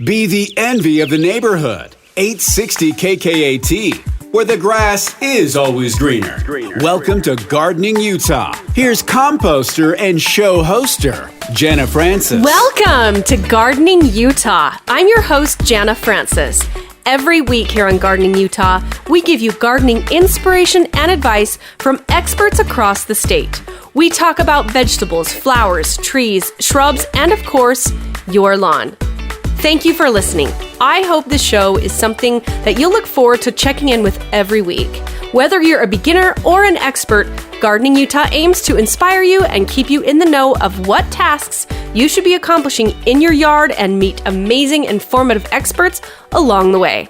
Be the envy of the neighborhood. 860 KKAT, where the grass is always greener. Welcome to Gardening Utah. Here's composter and show hoster, Jana Francis. Welcome to Gardening Utah. I'm your host, Jana Francis. Every week here on Gardening Utah, we give you gardening inspiration and advice from experts across the state. We talk about vegetables, flowers, trees, shrubs, and of course, your lawn. Thank you for listening. I hope this show is something that you'll look forward to checking in with every week. Whether you're a beginner or an expert, Gardening Utah aims to inspire you and keep you in the know of what tasks you should be accomplishing in your yard and meet amazing, informative experts along the way.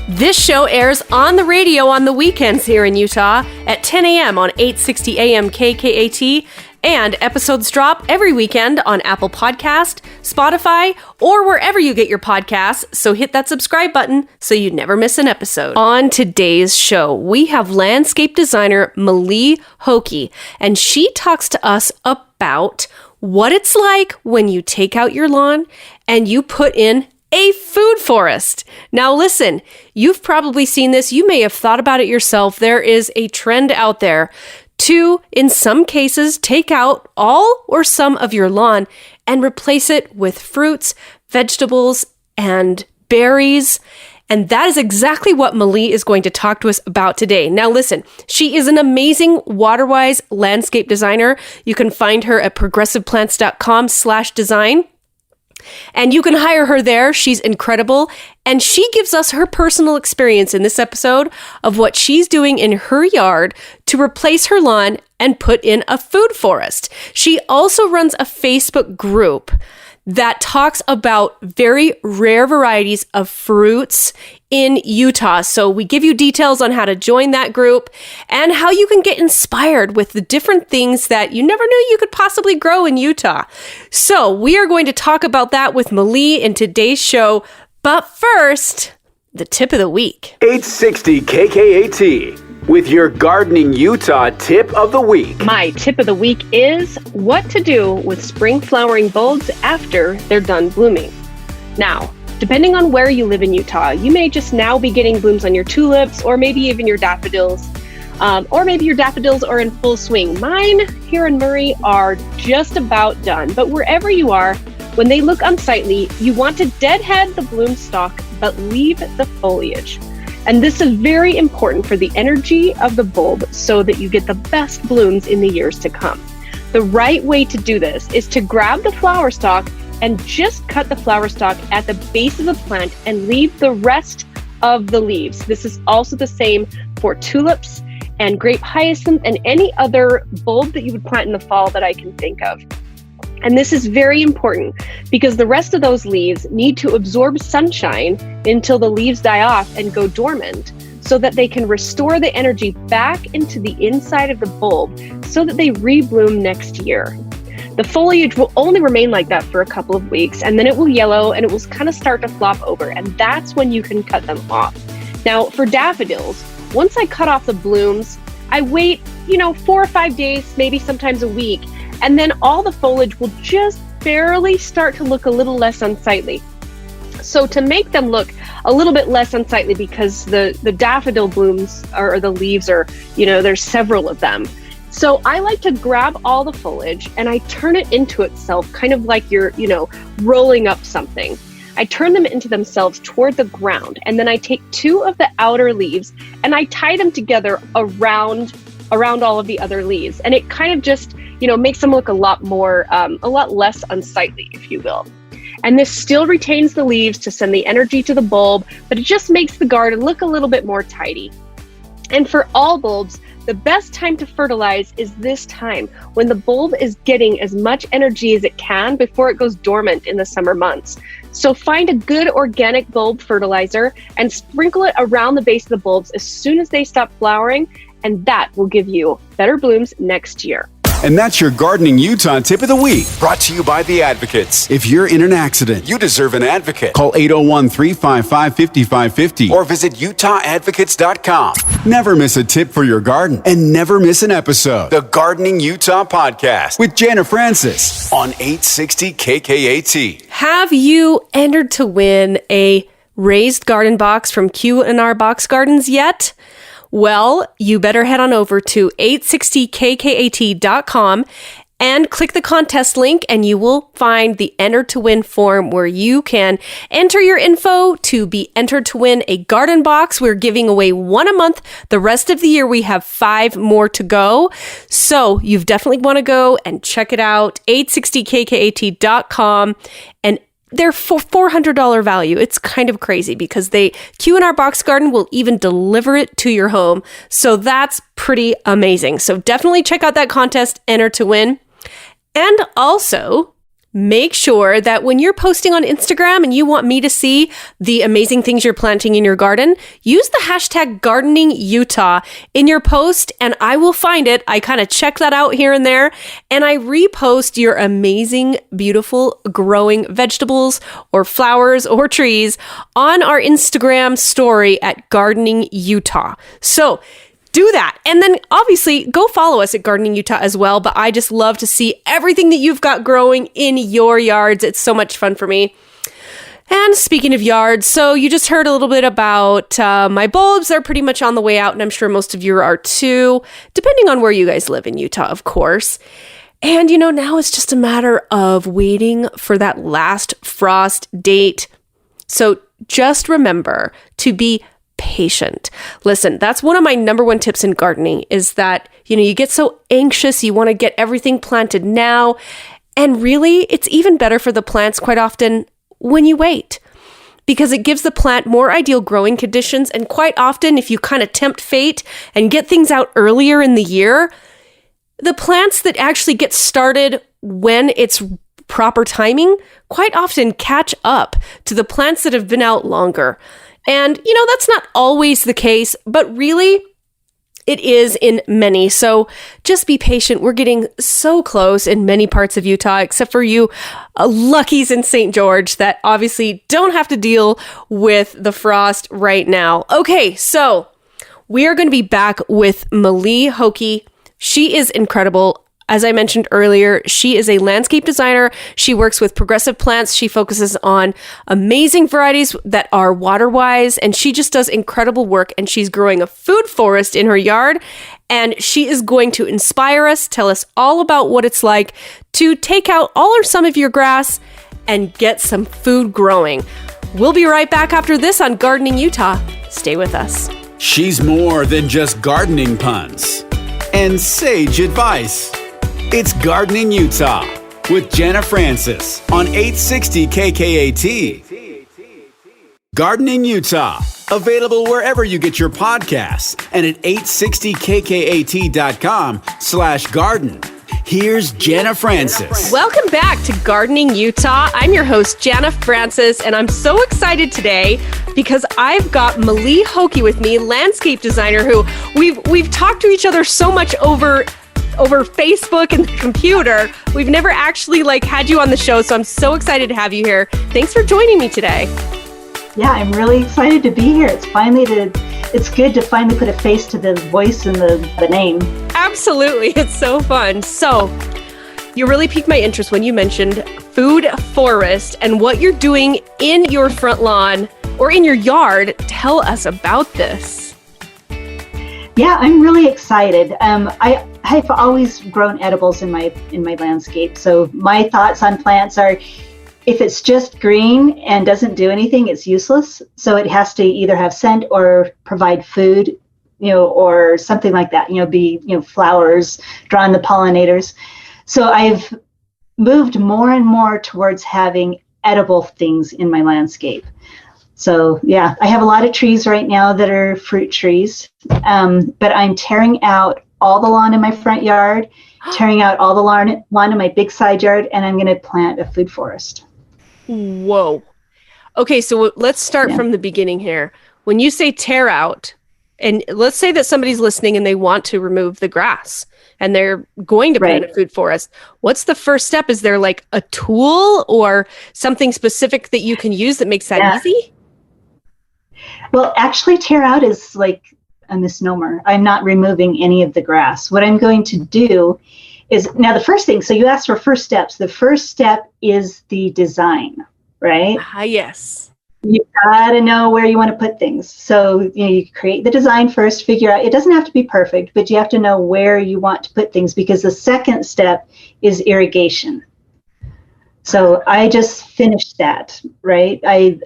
This show airs on the radio on the weekends here in Utah at 10 a.m. on 860 AM KKAT, and episodes drop every weekend on Apple Podcast, Spotify, or wherever you get your podcasts, so hit that subscribe button so you never miss an episode. On today's show, we have landscape designer M'Li Hoki, and she talks to us about what it's like when you take out your lawn and you put in a food forest. Now listen, you've probably seen this. You may have thought about it yourself. There is a trend out there to, in some cases, take out all or some of your lawn and replace it with fruits, vegetables, and berries. And that is exactly what M'Li is going to talk to us about today. Now listen, she is an amazing water-wise landscape designer. You can find her at progressiveplants.com/design. And you can hire her there. She's incredible. And she gives us her personal experience in this episode of what she's doing in her yard to replace her lawn and put in a food forest. She also runs a Facebook group that talks about very rare varieties of fruits in Utah. So we give you details on how to join that group and how you can get inspired with the different things that you never knew you could possibly grow in Utah. So we are going to talk about that with M'Li in today's show. But first, the tip of the week. 860 KKAT with your Gardening Utah tip of the week. My tip of the week is what to do with spring flowering bulbs after they're done blooming. Now, depending on where you live in Utah, you may just now be getting blooms on your tulips or maybe even your daffodils. Or maybe your daffodils are in full swing. Mine here in Murray are just about done. But wherever you are, when they look unsightly, you want to deadhead the bloom stalk but leave the foliage. And this is very important for the energy of the bulb so that you get the best blooms in the years to come. The right way to do this is to grab the flower stalk and just cut the flower stalk at the base of the plant and leave the rest of the leaves. This is also the same for tulips and grape hyacinth and any other bulb that you would plant in the fall that I can think of. And this is very important because the rest of those leaves need to absorb sunshine until the leaves die off and go dormant so that they can restore the energy back into the inside of the bulb so that they rebloom next year. The foliage will only remain like that for a couple of weeks and then it will yellow and it will kind of start to flop over, and that's when you can cut them off. Now for daffodils, once I cut off the blooms, I wait, 4 or 5 days, maybe sometimes a week, and then all the foliage will just barely start to look a little less unsightly. So to make them look a little bit less unsightly, because the daffodil blooms or the leaves are, there's several of them. So I like to grab all the foliage and I turn it into itself, kind of like you're, rolling up something. I turn them into themselves toward the ground, and then I take 2 of the outer leaves and I tie them together around all of the other leaves. And it kind of just, makes them look a lot less unsightly, if you will. And this still retains the leaves to send the energy to the bulb, but it just makes the garden look a little bit more tidy. And for all bulbs, the best time to fertilize is this time, when the bulb is getting as much energy as it can before it goes dormant in the summer months. So find a good organic bulb fertilizer and sprinkle it around the base of the bulbs as soon as they stop flowering, and that will give you better blooms next year. And that's your Gardening Utah tip of the week. Brought to you by the Advocates. If you're in an accident, you deserve an advocate. Call 801-355-5550 or visit UtahAdvocates.com. Never miss a tip for your garden and never miss an episode. The Gardening Utah Podcast with Jana Francis on 860 KKAT. Have you entered to win a raised garden box from Q&R Box Gardens yet? Well, you better head on over to 860kkat.com and click the contest link, and you will find the Enter to Win form where you can enter your info to be entered to win a garden box. We're giving away one a month. The rest of the year, we have 5 more to go. So you definitely want to go and check it out, 860kkat.com, and they're for $400 value. It's kind of crazy because Q&R Box Garden will even deliver it to your home. So that's pretty amazing. So definitely check out that contest, Enter to Win. And also, make sure that when you're posting on Instagram and you want me to see the amazing things you're planting in your garden, use the hashtag GardeningUtah in your post and I will find it. I kind of check that out here and there, and I repost your amazing, beautiful growing vegetables or flowers or trees on our Instagram story at Gardening Utah. So do that. And then obviously go follow us at Gardening Utah as well. But I just love to see everything that you've got growing in your yards. It's so much fun for me. And speaking of yards, so you just heard a little bit about my bulbs. They're pretty much on the way out, and I'm sure most of you are too, depending on where you guys live in Utah, of course. And now it's just a matter of waiting for that last frost date. So just remember to be patient. Listen, that's one of my number one tips in gardening is that, you get so anxious, you want to get everything planted now. And really, it's even better for the plants quite often when you wait, because it gives the plant more ideal growing conditions. And quite often, if you kind of tempt fate and get things out earlier in the year, the plants that actually get started when it's proper timing quite often catch up to the plants that have been out longer. And, that's not always the case, but really it is in many. So just be patient. We're getting so close in many parts of Utah, except for you luckies in St. George that obviously don't have to deal with the frost right now. Okay, so we are going to be back with M'Li Hoki. She is incredible. As I mentioned earlier, she is a landscape designer. She works with progressive plants. She focuses on amazing varieties that are water-wise, and she just does incredible work, and she's growing a food forest in her yard, and she is going to inspire us, tell us all about what it's like to take out all or some of your grass and get some food growing. We'll be right back after this on Gardening Utah. Stay with us. She's more than just gardening puns and sage advice. It's Gardening Utah with Jana Francis on 860 KKAT. Gardening Utah, available wherever you get your podcasts and at 860kkat.com/garden. Here's Jana Francis. Welcome back to Gardening Utah. I'm your host, Jana Francis, and I'm so excited today because I've got M'Li Hoki with me, landscape designer, who we've talked to each other so much over Facebook and the computer. We've never actually had you on the show, so I'm so excited to have you here. Thanks for joining me today. Yeah, I'm really excited to be here. It's good to finally put a face to the voice and the name. Absolutely. It's so fun. So you really piqued my interest when you mentioned food forest and what you're doing in your front lawn or in your yard. Tell us about this. Yeah, I'm really excited. I've always grown edibles in my landscape. So my thoughts on plants are, if it's just green and doesn't do anything, it's useless. So it has to either have scent or provide food, or something like that. Be flowers, drawing the pollinators. So I've moved more and more towards having edible things in my landscape. So yeah, I have a lot of trees right now that are fruit trees, but I'm tearing out all the lawn in my front yard, tearing out all the lawn in my big side yard, and I'm going to plant a food forest. Whoa. Okay, so let's start from the beginning here. When you say tear out, and let's say that somebody's listening and they want to remove the grass and they're going to put in a food forest. What's the first step? Is there like a tool or something specific that you can use that makes that easy? Well, actually, tear out is like a misnomer. I'm not removing any of the grass. What I'm going to do is, now the first thing, so you asked for first steps. The first step is the design, right? Yes. You gotta know where you want to put things. So you create the design first, figure out, it doesn't have to be perfect, but you have to know where you want to put things, because the second step is irrigation. So I just finished that, right? I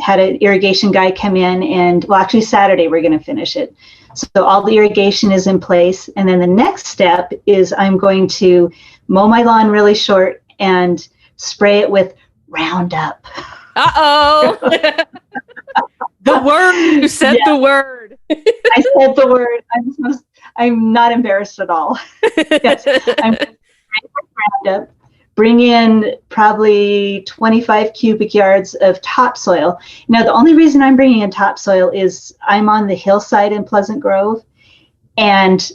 had an irrigation guy come in, and well, actually Saturday we're going to finish it. So all the irrigation is in place. And then the next step is I'm going to mow my lawn really short and spray it with Roundup. Uh-oh. The word. You said the word. I said the word. I'm not embarrassed at all. Yes, I'm going to spray with Roundup. Bring in probably 25 cubic yards of topsoil. Now, the only reason I'm bringing in topsoil is I'm on the hillside in Pleasant Grove, and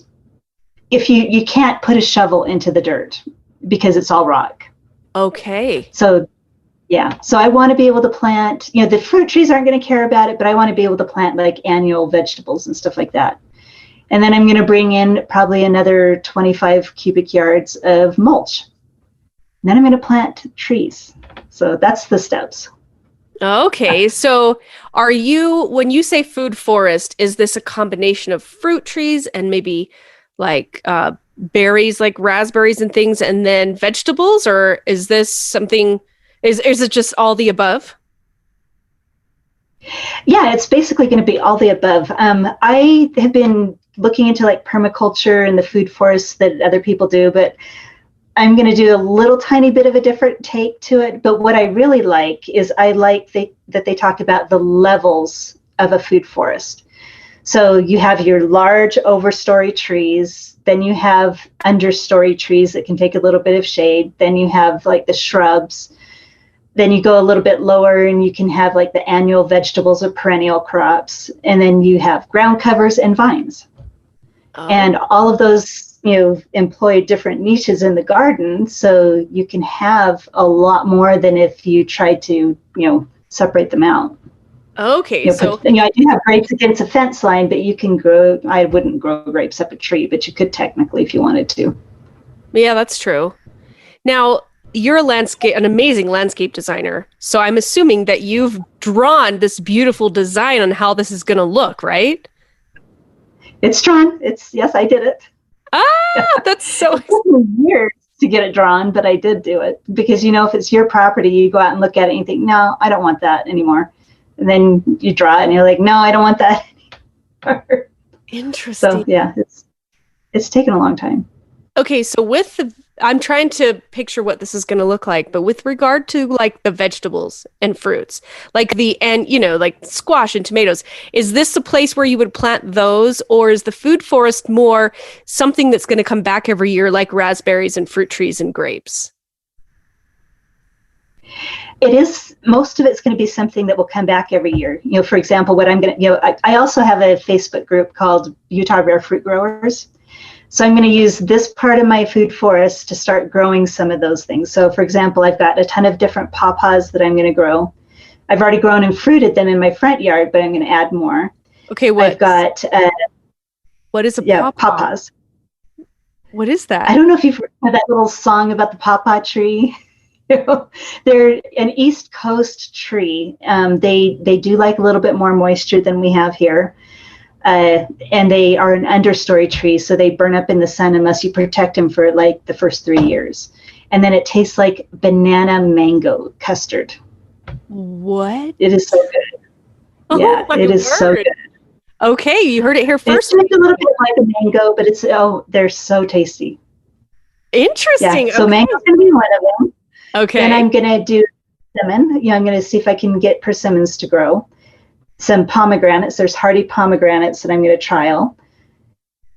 if you can't put a shovel into the dirt because it's all rock. Okay. So, yeah. So I want to be able to plant, the fruit trees aren't going to care about it, but I want to be able to plant like annual vegetables and stuff like that. And then I'm going to bring in probably another 25 cubic yards of mulch. Then I'm going to plant trees. So that's the steps. Okay. So when you say food forest, is this a combination of fruit trees and maybe like berries, like raspberries and things, and then vegetables? Or is this something, is it just all the above? Yeah, it's basically going to be all the above. I have been looking into like permaculture and the food forests that other people do, but I'm going to do a little tiny bit of a different take to it. But what I really like is that they talk about the levels of a food forest. So you have your large overstory trees, then you have understory trees that can take a little bit of shade, then you have like the shrubs, then you go a little bit lower and you can have like the annual vegetables or perennial crops, and then you have ground covers and vines. Oh. And all of those employ different niches in the garden, so you can have a lot more than if you try to, separate them out. Okay, so I do have grapes against a fence line, but you can grow. I wouldn't grow grapes up a tree, but you could technically if you wanted to. Yeah, that's true. Now, you're an amazing landscape designer, so I'm assuming that you've drawn this beautiful design on how this is going to look, right? It's drawn. Yes, I did it. That's so it took me years to get it drawn, but I did do it because if it's your property, you go out and look at it and you think, no, I don't want that anymore, and then you draw it and you're like, no, I don't want that anymore. Interesting. So yeah, it's taken a long time. Okay, so I'm trying to picture what this is going to look like, but with regard to like the vegetables and fruits, like like squash and tomatoes, is this a place where you would plant those, or is the food forest more something that's going to come back every year, like raspberries and fruit trees and grapes? It is. Most of it's going to be something that will come back every year. For example, what I'm going to, I also have a Facebook group called Utah Rare Fruit Growers. So I'm going to use this part of my food forest to start growing some of those things. So for example, I've got a ton of different pawpaws that I'm going to grow. I've already grown and fruited them in my front yard, but I'm going to add more. Okay, I've got what is a pawpaw? Pawpaws. What is that? I don't know if you've heard that little song about the pawpaw tree. They're an East Coast tree. They do like a little bit more moisture than we have here. And they are an understory tree, so they burn up in the sun unless you protect them for like the first 3 years. And then it tastes like banana mango custard. What? It is so good. Yeah, it is so good. Okay, you heard it here first. It's a little bit like a mango, but they're so tasty. Interesting. Yeah, so mango's going to be one of them. Okay. Then I'm going to do persimmon. I'm going to see if I can get persimmons to grow. Some pomegranates. There's hardy pomegranates that I'm going to trial.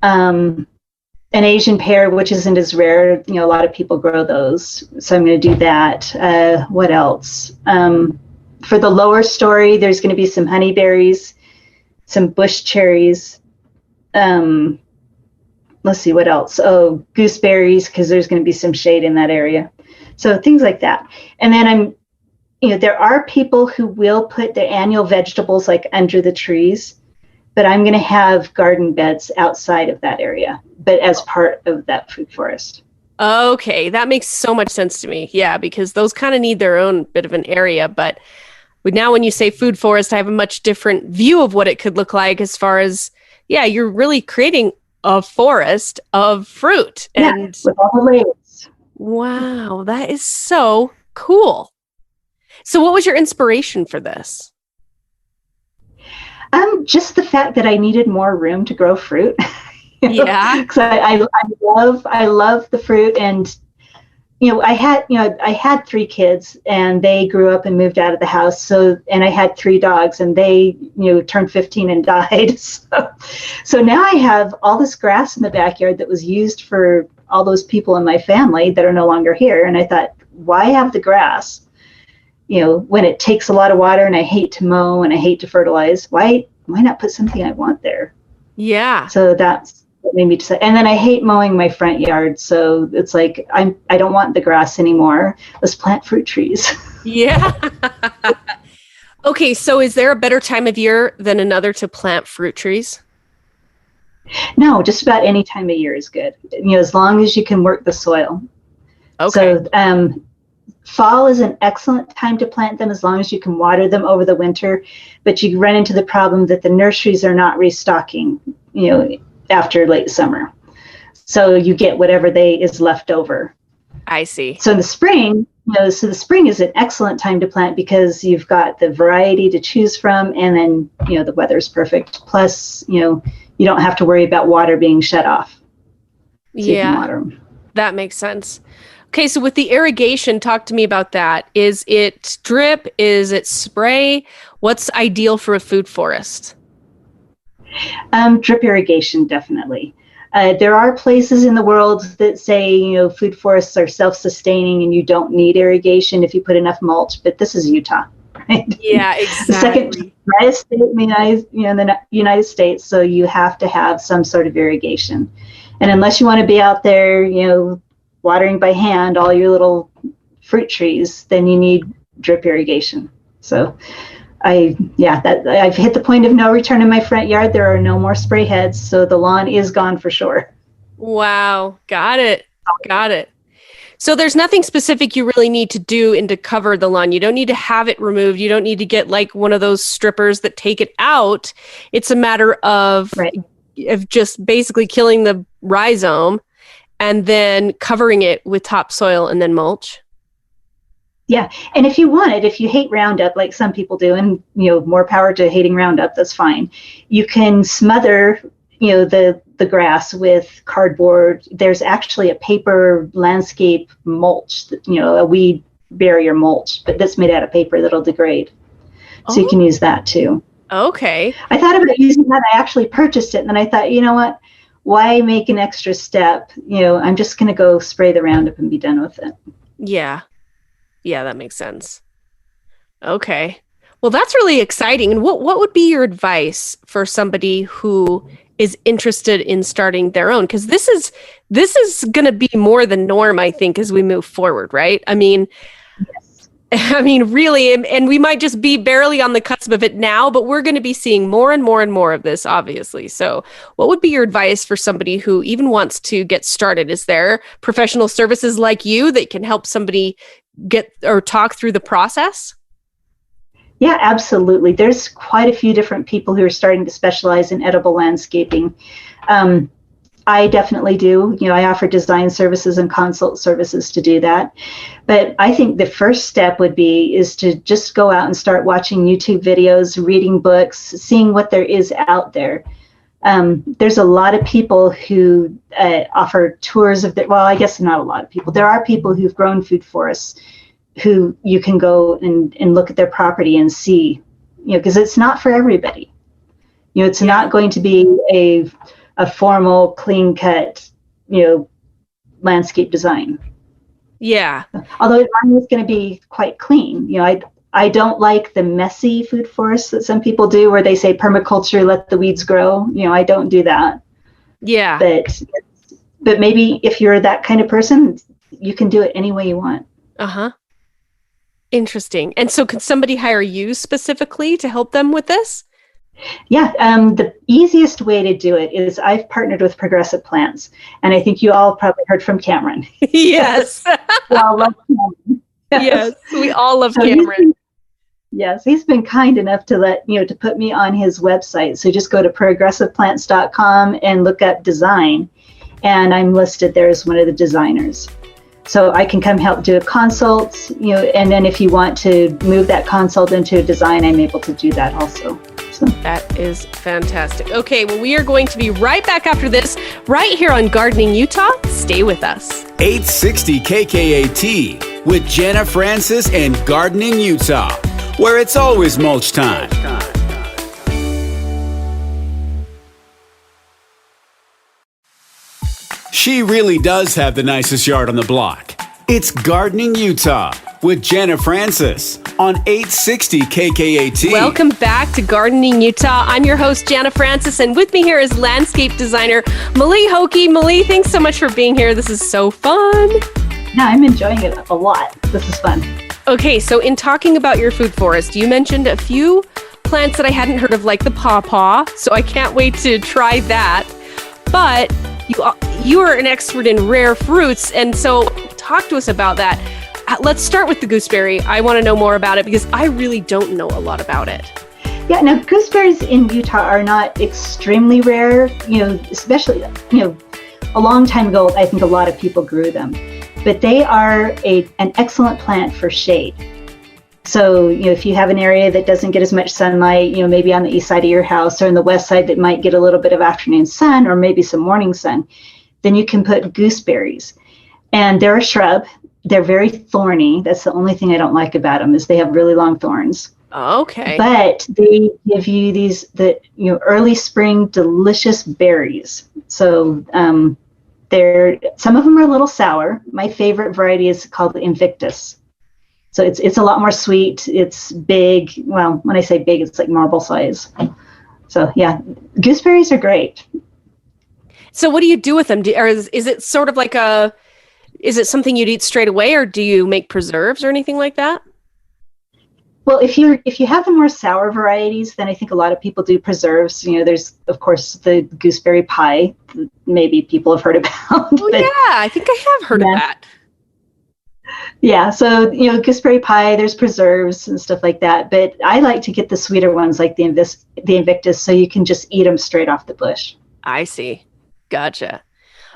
An Asian pear, which isn't as rare. A lot of people grow those. So I'm going to do that. What else? For the lower story, there's going to be some honeyberries, some bush cherries, let's see what else. Oh, gooseberries, because there's going to be some shade in that area. So things like that. And then there are people who will put their annual vegetables like under the trees, but I'm going to have garden beds outside of that area, but as part of that food forest. Okay, that makes so much sense to me. Yeah, because those kind of need their own bit of an area. But now when you say food forest, I have a much different view of what it could look like as far as, yeah, you're really creating a forest of fruit. And with all the layers. Wow, that is so cool. So what was your inspiration for this? Just the fact that I needed more room to grow fruit. Yeah. Because I love the fruit, and I had 3 kids, and they grew up and moved out of the house. And I had 3 dogs, and they turned 15 and died. So now I have all this grass in the backyard that was used for all those people in my family that are no longer here. And I thought, why have the grass? When it takes a lot of water, and I hate to mow and I hate to fertilize, why not put something I want there? Yeah. So that's what made me decide. And then I hate mowing my front yard. So it's like, I don't want the grass anymore. Let's plant fruit trees. Yeah. Okay. So is there a better time of year than another to plant fruit trees? No, just about any time of year is good. As long as you can work the soil. Okay. So, fall is an excellent time to plant them as long as you can water them over the winter, but you run into the problem that the nurseries are not restocking, after late summer. So you get whatever is left over. I see. So in the spring, the spring is an excellent time to plant because you've got the variety to choose from, and then, the weather's perfect. Plus, you don't have to worry about water being shut off. So you can water them. That makes sense. Okay, so with the irrigation, talk to me about that. Is it drip? Is it spray? What's ideal for a food forest? Drip irrigation, definitely. There are places in the world that say, food forests are self-sustaining and you don't need irrigation if you put enough mulch, but this is Utah, right? Yeah, exactly. The second driest state in the United States, so you have to have some sort of irrigation. And unless you want to be out there, watering by hand all your little fruit trees, then you need drip irrigation. So I've hit the point of no return in my front yard. There are no more spray heads, so the lawn is gone for sure. Wow. Got it. So there's nothing specific you really need to do to cover the lawn. You don't need to have it removed. You don't need to get like one of those strippers that take it out. It's a matter of just basically killing the rhizome and then covering it with topsoil and then mulch. Yeah. And if you hate Roundup, like some people do, and, more power to hating Roundup, that's fine. You can smother, the grass with cardboard. There's actually a paper landscape mulch, a weed barrier mulch, but that's made out of paper that'll degrade. So you can use that too. Okay. I thought about using that. I actually purchased it, and then I thought, you know what? Why make an extra step? I'm just going to go spray the Roundup and be done with it. Yeah. Yeah, that makes sense. Okay. Well, that's really exciting. And what would be your advice for somebody who is interested in starting their own? Because this is going to be more the norm, I think, as we move forward, right? I mean, really, and we might just be barely on the cusp of it now, but we're going to be seeing more and more and more of this, obviously. So what would be your advice for somebody who even wants to get started? Is there professional services like you that can help somebody get or talk through the process? Yeah, absolutely. There's quite a few different people who are starting to specialize in edible landscaping. I definitely do. I offer design services and consult services to do that. But I think the first step is to just go out and start watching YouTube videos, reading books, seeing what there is out there. There's a lot of people who offer tours of I guess not a lot of people. There are people who've grown food forests who you can go and look at their property and see, because it's not for everybody. It's not going to be a formal, clean cut, landscape design. Yeah. Although mine is going to be quite clean. I don't like the messy food forests that some people do where they say permaculture, let the weeds grow. I don't do that. Yeah. But but maybe if you're that kind of person, you can do it any way you want. Uh-huh. Interesting. And so could somebody hire you specifically to help them with this? Yeah, the easiest way to do it is I've partnered with Progressive Plants, and I think you all probably heard from Cameron. Yes. We all love Cameron. Yes, we all love So Cameron. he's been kind enough to to put me on his website. So just go to progressiveplants.com and look up design, and I'm listed there as one of the designers. So I can come help do a consult, and then if you want to move that consult into a design, I'm able to do that also. So. That is fantastic. Okay, well, we are going to be right back after this, right here on Gardening Utah. Stay with us. 860 KKAT with Jana Francis and Gardening Utah, where it's always mulch time. She really does have the nicest yard on the block. It's Gardening Utah with Jana Francis on 860 KKAT. Welcome back to Gardening Utah. I'm your host, Jana Francis, and with me here is Landscape Designer M'Li Hoki. M'Li, thanks so much for being here. This is so fun. Yeah, I'm enjoying it a lot. This is fun. Okay, so in talking about your food forest, you mentioned a few plants that I hadn't heard of, like the pawpaw, so I can't wait to try that. But you are an expert in rare fruits, and so talk to us about that. Let's start with the gooseberry. I want to know more about it because I really don't know a lot about it. Yeah, now gooseberries in Utah are not extremely rare, especially, a long time ago, I think a lot of people grew them, but they are an excellent plant for shade. So, if you have an area that doesn't get as much sunlight, maybe on the east side of your house or in the west side that might get a little bit of afternoon sun or maybe some morning sun, then you can put gooseberries. And they're a shrub. They're very thorny. That's the only thing I don't like about them is they have really long thorns. Okay. But they give you early spring delicious berries. So some of them are a little sour. My favorite variety is called Invictus. So it's a lot more sweet. It's big. Well, when I say big, it's like marble size. So yeah, gooseberries are great. So what do you do with them? Is it sort of like is it something you'd eat straight away, or do you make preserves or anything like that? Well, if you have the more sour varieties, then I think a lot of people do preserves. There's of course the gooseberry pie. Maybe people have heard about. Oh yeah, I think I have heard of that. Yeah, so gooseberry pie, there's preserves and stuff like that, but I like to get the sweeter ones like the Invictus, so you can just eat them straight off the bush. I see. Gotcha.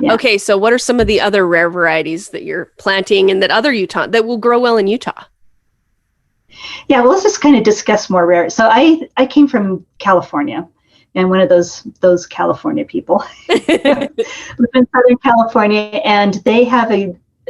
Yeah. Okay, so what are some of the other rare varieties that you're planting and that will grow well in Utah? Yeah, well, let's just kind of discuss more rare. So I came from California, and one of those California people. Live in Southern California, and they have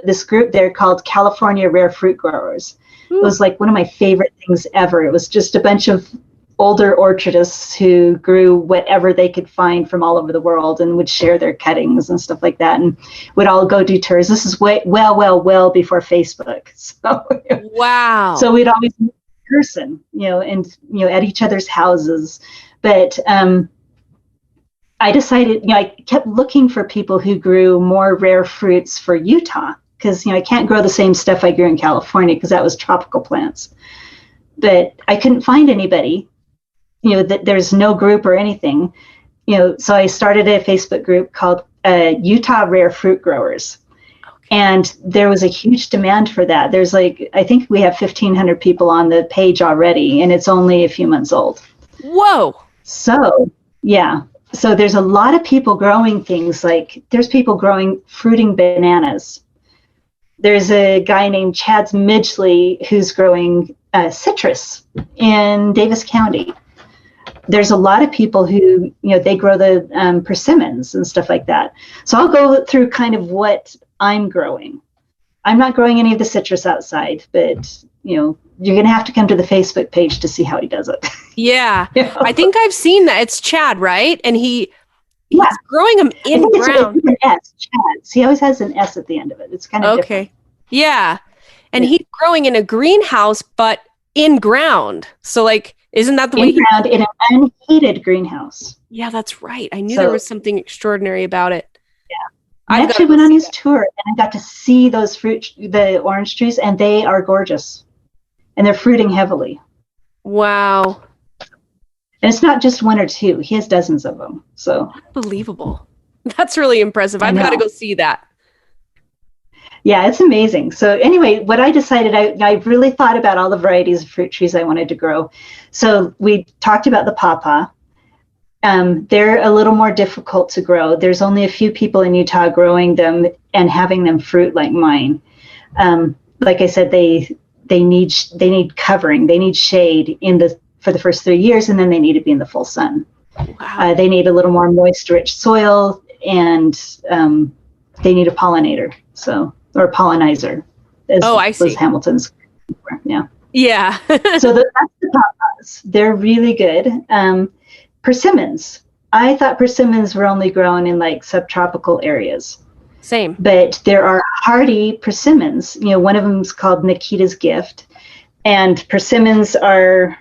this group there called California Rare Fruit Growers. It was like one of my favorite things ever. It was just a bunch of older orchardists who grew whatever they could find from all over the world and would share their cuttings and stuff like that, and would all go do tours. This is well before Facebook. So wow. So we'd always meet in person, and at each other's houses. But I decided, I kept looking for people who grew more rare fruits for Utah, because I can't grow the same stuff I grew in California because that was tropical plants. But I couldn't find anybody, that there's no group or anything, so I started a Facebook group called Utah Rare Fruit Growers. Okay. And there was a huge demand for that. There's I think we have 1,500 people on the page already, and it's only a few months old. Whoa. So, yeah. So there's a lot of people growing things there's people growing fruiting bananas. There's a guy named Chad Midgley who's growing citrus in Davis County. There's a lot of people who, they grow the persimmons and stuff like that. So I'll go through kind of what I'm growing. I'm not growing any of the citrus outside, but, you're going to have to come to the Facebook page to see how he does it. Yeah. I think I've seen that. It's Chad, right? And he's growing them in ground. It's an S, Chad. He always has an S at the end of it. It's kind of okay. Different. Yeah. And he's growing in a greenhouse, but in ground. So isn't that the way? In ground, in an unheated greenhouse. Yeah, that's right. I knew there was something extraordinary about it. I actually went on his tour and I got to see the orange trees, and they are gorgeous. And they're fruiting heavily. Wow. And it's not just one or two. He has dozens of them. So unbelievable. That's really impressive. I've got to go see that. Yeah, it's amazing. So anyway, what I decided, I really thought about all the varieties of fruit trees I wanted to grow. So we talked about the pawpaw. They're a little more difficult to grow. There's only a few people in Utah growing them and having them fruit like mine. Like I said, they need covering. They need shade for the first 3 years, and then they need to be in the full sun. Wow. They need a little more moist, rich soil, and they need a pollinator. Or pollinizer. I see. Those Hamiltons. Yeah. Yeah. So that's the pawpaws. They're really good. Persimmons. I thought persimmons were only grown in like subtropical areas. Same. But there are hardy persimmons. One of them is called Nikita's Gift. And persimmons are,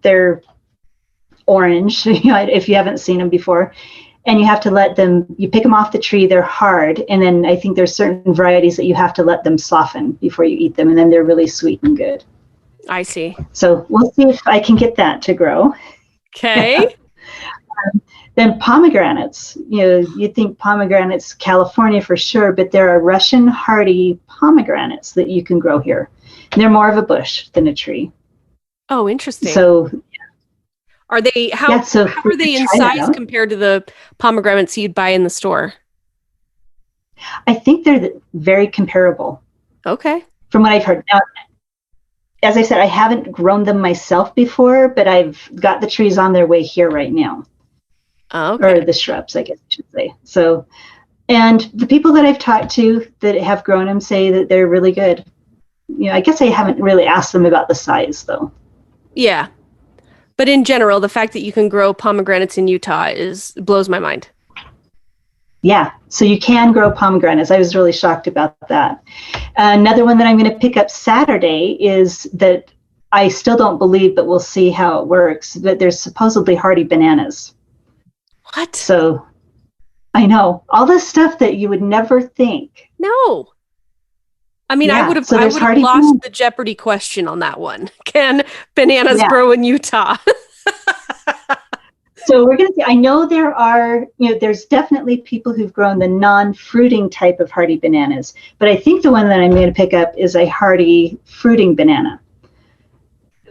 they're orange, if you haven't seen them before. And you have to you pick them off the tree, they're hard. And then I think there's certain varieties that you have to let them soften before you eat them. And then they're really sweet and good. I see. So we'll see if I can get that to grow. Okay. Then pomegranates, you think pomegranates, California for sure, but there are Russian hardy pomegranates that you can grow here. And they're more of a bush than a tree. Oh, interesting. So are they, how are they in size compared to the pomegranates you'd buy in the store? I think they're very comparable. Okay. From what I've heard. Now, as I said, I haven't grown them myself before, but I've got the trees on their way here right now. Okay. Or the shrubs, I guess I should say. So, and the people that I've talked to that have grown them say that they're really good. I guess I haven't really asked them about the size, though. Yeah. But in general, the fact that you can grow pomegranates in Utah blows my mind. Yeah, so you can grow pomegranates. I was really shocked about that. Another one that I'm going to pick up Saturday is that I still don't believe, but we'll see how it works, that there's supposedly hardy bananas. What? So I know all this stuff that you would never think. No. I mean, I would have lost the Jeopardy question on that one. Can bananas grow in Utah? So we're going to see. I know there's definitely people who've grown the non-fruiting type of hardy bananas, but I think the one that I'm going to pick up is a hardy fruiting banana.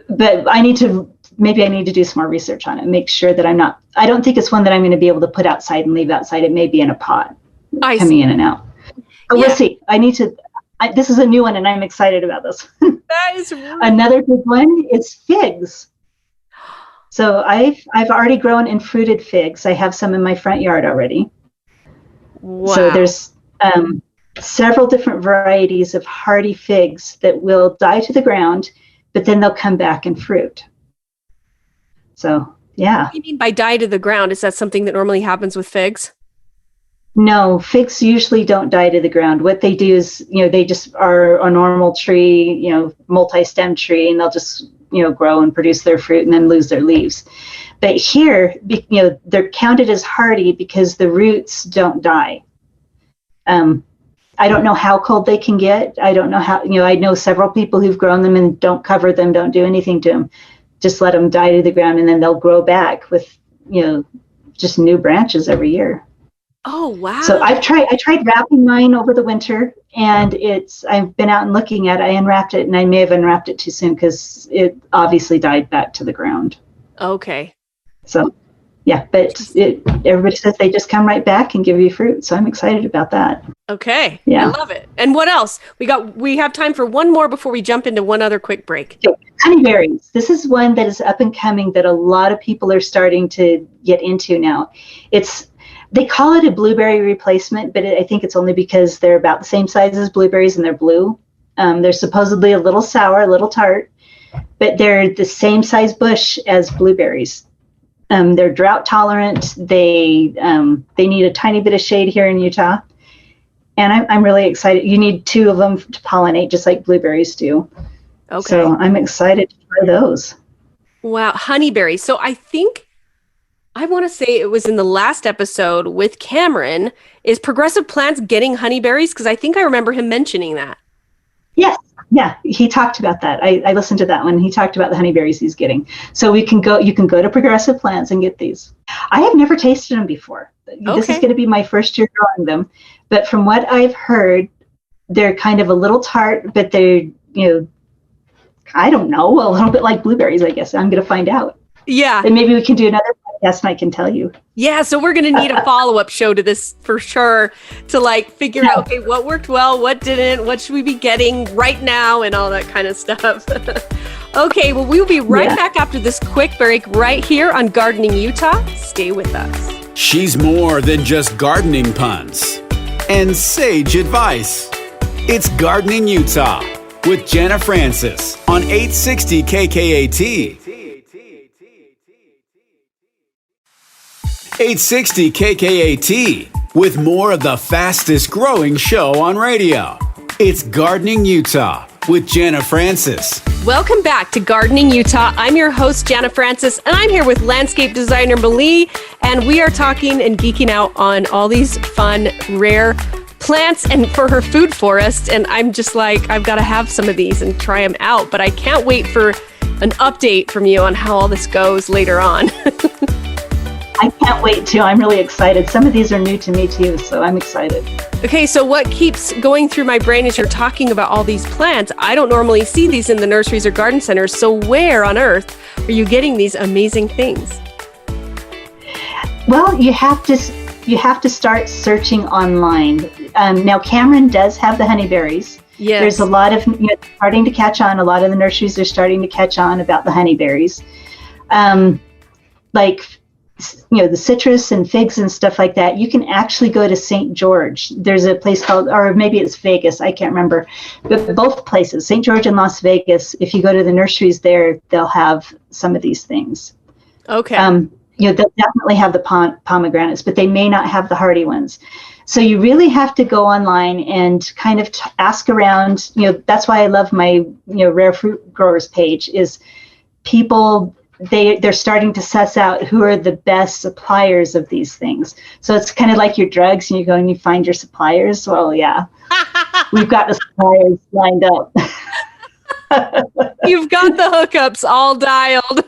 But I need to do some more research on it, make sure that I don't think it's one that I'm going to be able to put outside and leave outside. It may be in a pot coming in and out. But we'll see. This is a new one and I'm excited about this. That is really Another big one is figs. So I've already grown and fruited figs. I have some in my front yard already. Wow. So there's several different varieties of hardy figs that will die to the ground, but then they'll come back and fruit. So, yeah. What do you mean by die to the ground? Is that something that normally happens with figs? No, figs usually don't die to the ground. What they do is, they just are a normal tree, multi-stem tree, and they'll just, grow and produce their fruit and then lose their leaves. But here, they're counted as hardy because the roots don't die. I don't know how cold they can get. I don't know how, I know several people who've grown them and don't cover them, don't do anything to them. Just let them die to the ground and then they'll grow back with, just new branches every year. Oh, wow. So I tried wrapping mine over the winter and I've been out and looking at it. I unwrapped it and I may have unwrapped it too soon because it obviously died back to the ground. Okay. So yeah, but everybody says they just come right back and give you fruit. So I'm excited about that. Okay. Yeah. I love it. And what else? We have time for one more before we jump into one other quick break. Okay. Honeyberries. This is one that is up and coming that a lot of people are starting to get into now. They call it a blueberry replacement, but I think it's only because they're about the same size as blueberries and they're blue. They're supposedly a little sour, a little tart, but they're the same size bush as blueberries. They're drought tolerant. They need a tiny bit of shade here in Utah. And I'm really excited. You need 2 of them to pollinate, just like blueberries do. Okay. So I'm excited to try those. Wow. Honeyberries. So I think I want to say it was in the last episode with Cameron. Is Progressive Plants getting honeyberries? Because I think I remember him mentioning that. Yes. Yeah, he talked about that. I listened to that one. He talked about the honeyberries he's getting. So you can go to Progressive Plants and get these. I have never tasted them before. This is going to be my first year growing them. But from what I've heard, they're kind of a little tart, but they're, I don't know, a little bit like blueberries, I guess. I'm going to find out. Yeah. And maybe we can do another podcast and I can tell you. Yeah, so we're going to need a follow-up show to this for sure to figure out, okay, what worked well, what didn't, what should we be getting right now, and all that kind of stuff. Okay, well, we'll be right back after this quick break right here on Gardening Utah. Stay with us. She's more than just gardening puns and sage advice. It's Gardening Utah with Jana Francis on 860 KKAT. 860 KKAT with more of the fastest growing show on radio. It's Gardening Utah with Jana Francis. Welcome back to Gardening Utah. I'm your host, Jana Francis, and I'm here with Landscape Designer M'Li, and we are talking and geeking out on all these fun, rare plants and for her food forest. And I'm just like, I've got to have some of these and try them out, but I can't wait for an update from you on how all this goes later on. I can't wait to. I'm really excited. Some of these are new to me too, so I'm excited. Okay, so what keeps going through my brain as you're talking about all these plants, I don't normally see these in the nurseries or garden centers, so where on earth are you getting these amazing things? Well, you have to start searching online. Now, Cameron does have the honeyberries. Yes. There's a lot of, starting to catch on. A lot of the nurseries are starting to catch on about the honeyberries. The citrus and figs and stuff like that, you can actually go to St. George. There's a place called, or maybe it's Vegas, I can't remember. But both places, St. George and Las Vegas, if you go to the nurseries there, they'll have some of these things. Okay. They'll definitely have the pomegranates, but they may not have the hardy ones. So you really have to go online and kind of ask around. That's why I love my rare fruit growers page, is people, they're starting to suss out who are the best suppliers of these things. So it's kind of like your drugs, and you go and you find your suppliers. Well, yeah, we've got the suppliers lined up. You've got the hookups all dialed.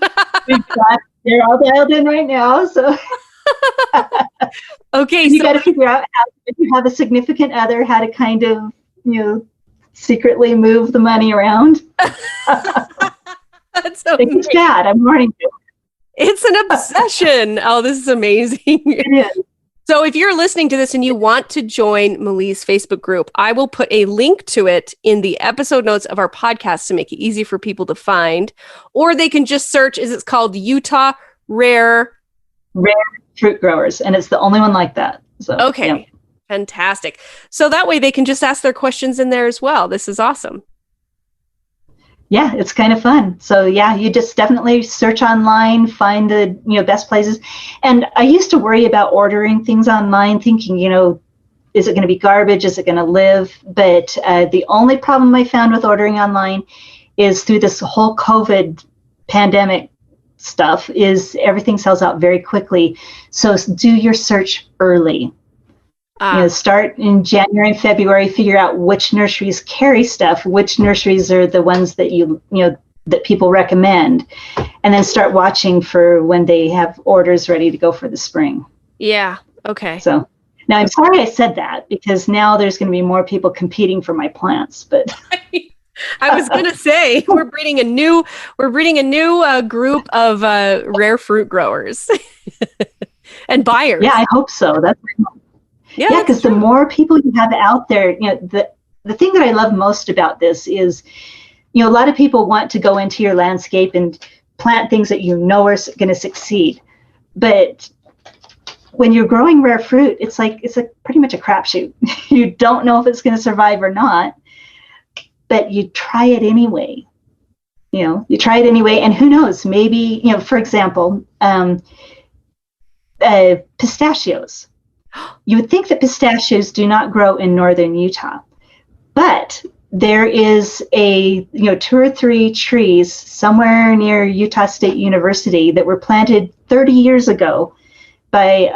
They're all dialed in right now. So okay, you got to figure out how, if you have a significant other, how to kind of secretly move the money around. That's so it's bad. I'm warning you. It's an obsession. Oh, this is amazing. It is. So if you're listening to this and you want to join M'Li's Facebook group, I will put a link to it in the episode notes of our podcast to make it easy for people to find. Or they can just search, it's called Utah Rare Fruit Growers. And it's the only one like that. So, okay. Yeah. Fantastic. So that way they can just ask their questions in there as well. This is awesome. Yeah, it's kind of fun. So yeah, you just definitely search online, find the best places. And I used to worry about ordering things online, thinking, is it going to be garbage? Is it going to live? But the only problem I found with ordering online is through this whole COVID pandemic stuff is everything sells out very quickly. So do your search early. Start in January and February, figure out which nurseries carry stuff, which nurseries are the ones that that people recommend, and then start watching for when they have orders ready to go for the spring. Yeah. Okay. So now I'm sorry I said that, because now there's going to be more people competing for my plants, but I was going to say we're breeding a new group of rare fruit growers and buyers. Yeah, I hope so. That's Yeah, because the more people you have out there, the thing that I love most about this is, a lot of people want to go into your landscape and plant things that are going to succeed. But when you're growing rare fruit, it's pretty much a crapshoot. You don't know if it's going to survive or not, but you try it anyway. You try it anyway, and who knows? Maybe, for example, pistachios. You would think that pistachios do not grow in northern Utah, but there is a, 2 or 3 trees somewhere near Utah State University that were planted 30 years ago by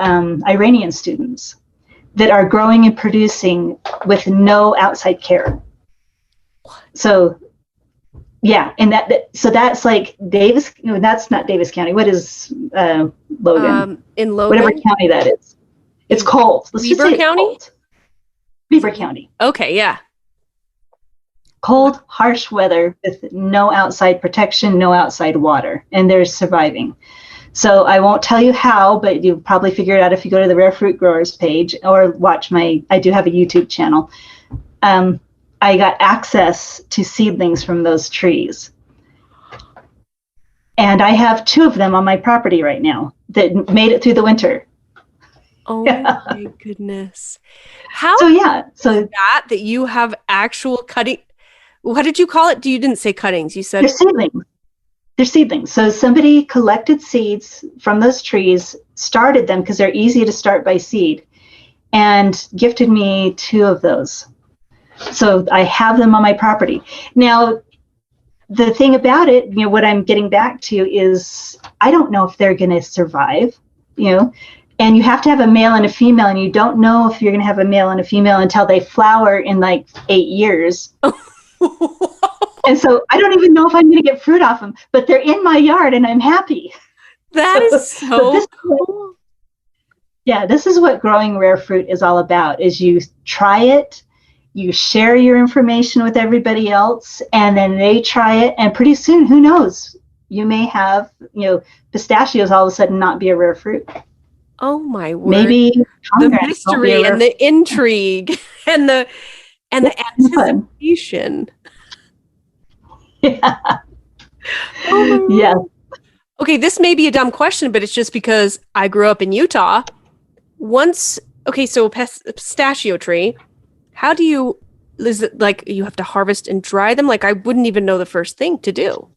Iranian students that are growing and producing with no outside care. So, yeah, and so that's like Davis. No, that's not Davis County. What is Logan? In Logan, whatever county that is. It's cold. Let's just say Weber County. Cold. Weber County. Okay, yeah. Cold, harsh weather with no outside protection, no outside water, and they're surviving. So I won't tell you how, but you'll probably figure it out if you go to the Rare Fruit Growers page or watch I do have a YouTube channel. I got access to seedlings from those trees. And I have 2 of them on my property right now that made it through the winter. Oh my goodness. How So that you have actual cutting, what did you call it? You didn't say cuttings, you said they're seedlings. They're seedlings. So somebody collected seeds from those trees, started them because they're easy to start by seed, and gifted me 2 of those. So I have them on my property. Now, the thing about it, what I'm getting back to is I don't know if they're going to survive, and you have to have a male and a female, and you don't know if you're going to have a male and a female until they flower in like 8 years. And so I don't even know if I'm going to get fruit off them, but they're in my yard and I'm happy. That is so cool. Yeah, this is what growing rare fruit is all about, is you try it, you share your information with everybody else, and then they try it, and pretty soon, who knows, you may have, pistachios all of a sudden not be a rare fruit. Oh my word. Maybe the mystery and the intrigue and the anticipation. Yeah. Oh yeah. Okay, this may be a dumb question, but it's just because I grew up in Utah. So a pistachio tree, is it like you have to harvest and dry them? Like I wouldn't even know the first thing to do.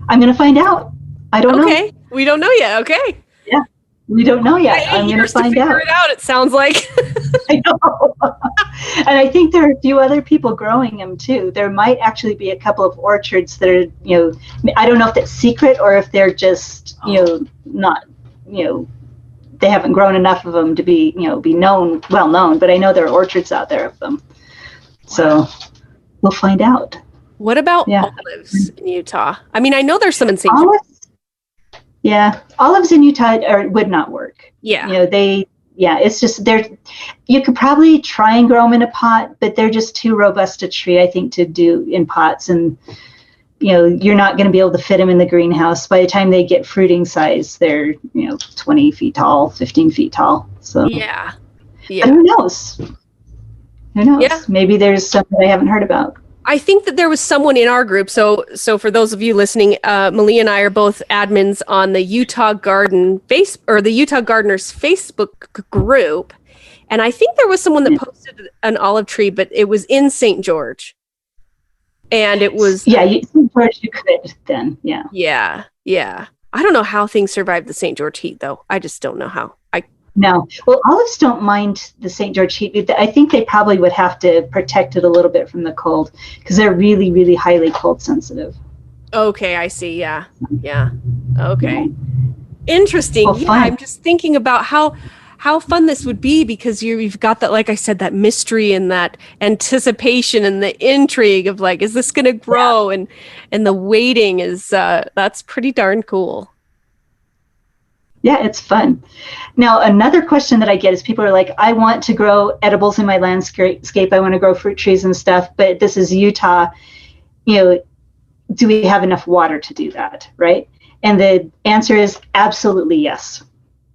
I'm going to find out. I don't know. Okay, we don't know yet. Okay. Yeah, we don't know yet. I'm going to find out. It out. It sounds like. I know. And I think there are a few other people growing them too. There might actually be a couple of orchards that are, I don't know if that's secret or if they're just, not, they haven't grown enough of them to be, be well known, but I know there are orchards out there of them. So we'll find out. What about olives in Utah? I mean, I know there's some in St. George. Yeah, olives in Utah would not work. Yeah. It's just you could probably try and grow them in a pot, but they're just too robust a tree, I think, to do in pots. And, you're not going to be able to fit them in the greenhouse. By the time they get fruiting size, they're, 20 feet tall, 15 feet tall. So yeah. And who knows? Yeah. Maybe there's something I haven't heard about. I think that there was someone in our group. So for those of you listening, M'Li and I are both admins on the Utah Gardeners Facebook group. And I think there was someone that posted an olive tree, but it was in St. George. And it was... Yeah, St. George you could then, yeah. Yeah, yeah. I don't know how things survive the St. George heat, though. I just don't know how. No. Well, olives don't mind the St. George heat. I think they probably would have to protect it a little bit from the cold because they're really, really highly cold sensitive. Okay, I see. Yeah. Yeah. Okay. Interesting. Well, yeah, I'm just thinking about how fun this would be because you've got that, like I said, that mystery and that anticipation and the intrigue of like, is this going to grow? Yeah. And the waiting is, that's pretty darn cool. Yeah, it's fun. Now, another question that I get is people are like, I want to grow edibles in my landscape. I want to grow fruit trees and stuff, but this is Utah. Do we have enough water to do that? Right. And the answer is absolutely yes.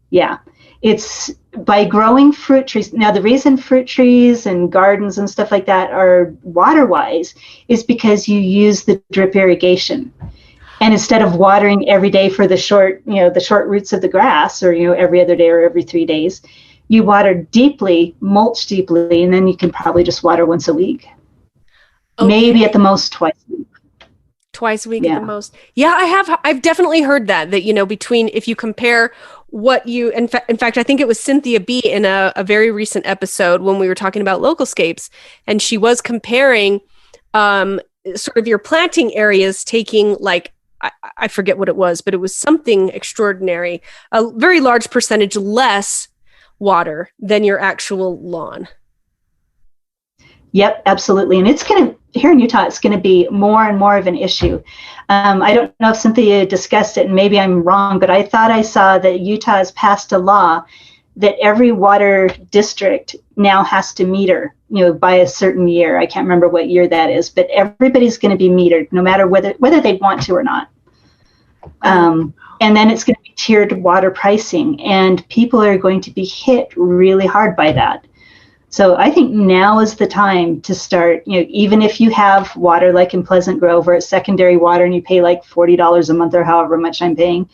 Yeah. It's by growing fruit trees. Now, the reason fruit trees and gardens and stuff like that are water wise is because you use the drip irrigation. And instead of watering every day for the short roots of the grass or, every other day or every 3 days, you water deeply, mulch deeply, and then you can probably just water once a week. Okay. Maybe at the most twice a week. Twice a week at the most. Yeah, I've definitely heard that, between, if you compare what you, in fact, I think it was Cynthia B in a very recent episode when we were talking about localscapes, and she was comparing sort of your planting areas taking, like, I forget what it was, but it was something extraordinary, a very large percentage less water than your actual lawn. Yep, absolutely. And here in Utah, it's going to be more and more of an issue. I don't know if Cynthia discussed it, and maybe I'm wrong, but I thought I saw that Utah has passed a law that every water district now has to meter, by a certain year. I can't remember what year that is, but everybody's going to be metered, no matter whether they want to or not. And then it's going to be tiered water pricing, and people are going to be hit really hard by that. So I think now is the time to start, even if you have water like in Pleasant Grove or it's secondary water and you pay like $40 a month or however much I'm paying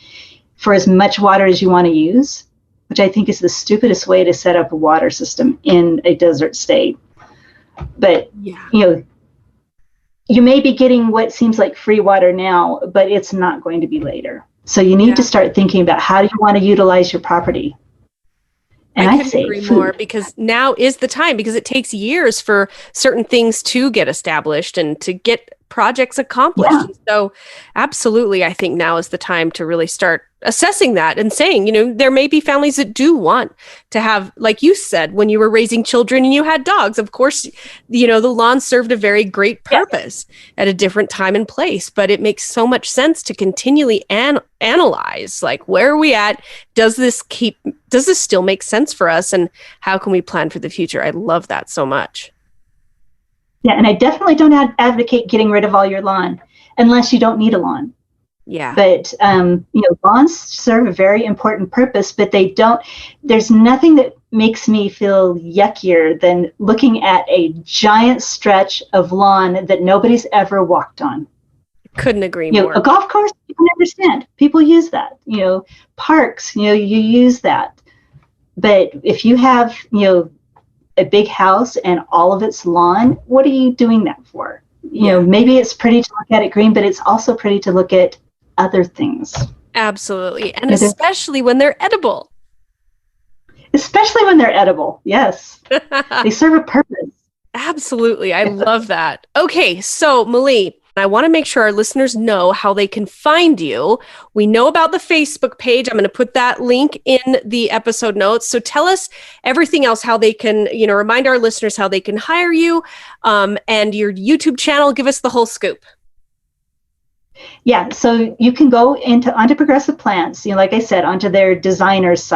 for as much water as you want to use, which I think is the stupidest way to set up a water system in a desert state. But, you may be getting what seems like free water now, but it's not going to be later. So you need to start thinking about how do you want to utilize your property. And I couldn't agree more, because now is the time, because it takes years for certain things to get established and to get projects accomplished. Yeah. So absolutely, I think now is the time to really start assessing that and saying, there may be families that do want to have, like you said, when you were raising children and you had dogs, of course, the lawn served a very great purpose at a different time and place, but it makes so much sense to continually analyze, like, where are we at? Does this still make sense for us? And how can we plan for the future? I love that so much. Yeah, and I definitely don't advocate getting rid of all your lawn unless you don't need a lawn. Yeah. But, lawns serve a very important purpose, but there's nothing that makes me feel yuckier than looking at a giant stretch of lawn that nobody's ever walked on. Couldn't agree more. A golf course, you can understand. People use that. Parks, you use that. But if you have, a big house and all of its lawn, what are you doing that for? Maybe it's pretty to look at it green, but it's also pretty to look at other things. Absolutely. And especially when they're edible. Especially when they're edible. Yes. They serve a purpose. Absolutely. I love that. Okay. So M'Li, I want to make sure our listeners know how they can find you. We know about the Facebook page. I'm going to put that link in the episode notes. So tell us everything else, how they can, remind our listeners how they can hire you, and your YouTube channel. Give us the whole scoop. Yeah, so you can go onto Progressive Plants, like I said, onto their designer's,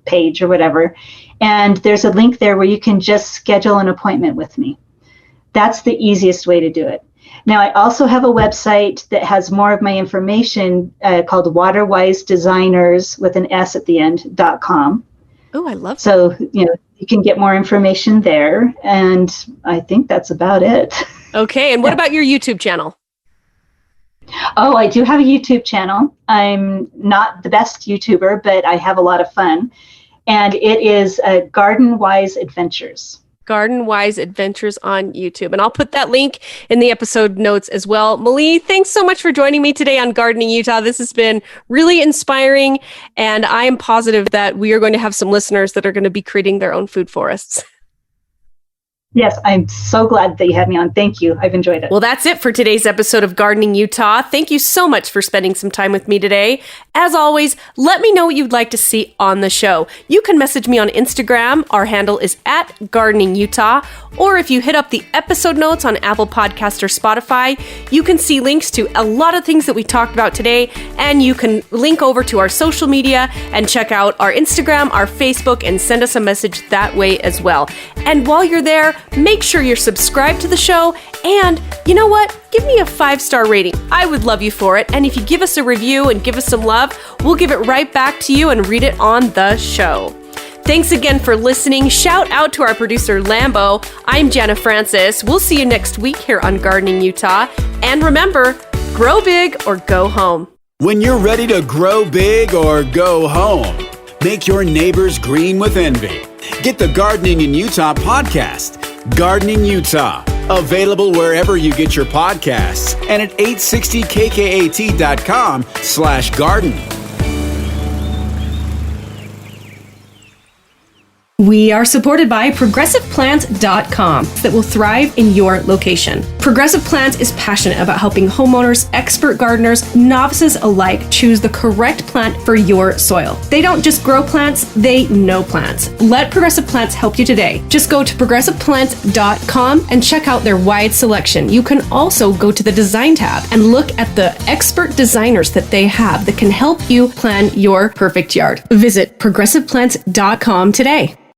page or whatever. And there's a link there where you can just schedule an appointment with me. That's the easiest way to do it. Now, I also have a website that has more of my information called waterwisedesigners with an S at the end.com. Oh, I love that. So, you can get more information there. And I think that's about it. Okay. And what about your YouTube channel? Oh, I do have a YouTube channel. I'm not the best YouTuber, but I have a lot of fun. And it is Garden Wise Adventures. Garden Wise Adventures on YouTube. And I'll put that link in the episode notes as well. M'Li, thanks so much for joining me today on Gardening Utah. This has been really inspiring, and I am positive that we are going to have some listeners that are going to be creating their own food forests. Yes, I'm so glad that you had me on. Thank you. I've enjoyed it. Well, that's it for today's episode of Gardening Utah. Thank you so much for spending some time with me today. As always, let me know what you'd like to see on the show. You can message me on Instagram. Our handle is @GardeningUtah. Or if you hit up the episode notes on Apple Podcasts or Spotify, you can see links to a lot of things that we talked about today. And you can link over to our social media and check out our Instagram, our Facebook, and send us a message that way as well. And while you're there, make sure you're subscribed to the show, and you know what? Give me a 5-star rating. I would love you for it. And if you give us a review and give us some love, we'll give it right back to you and read it on the show. Thanks again for listening. Shout out to our producer, Lambo. I'm Jana Francis. We'll see you next week here on Gardening Utah. And remember, grow big or go home. When you're ready to grow big or go home, make your neighbors green with envy. Get the Gardening in Utah podcast. Gardening Utah, Available wherever you get your podcasts and at 860kkat.com/garden. We are supported by ProgressivePlant.com that will thrive in your location. Progressive Plant is passionate about helping homeowners, expert gardeners, novices alike choose the correct plant for your soil. They don't just grow plants, they know plants. Let Progressive Plants help you today. Just go to ProgressivePlant.com and check out their wide selection. You can also go to the Design tab and look at the expert designers that they have that can help you plan your perfect yard. Visit ProgressivePlant.com today.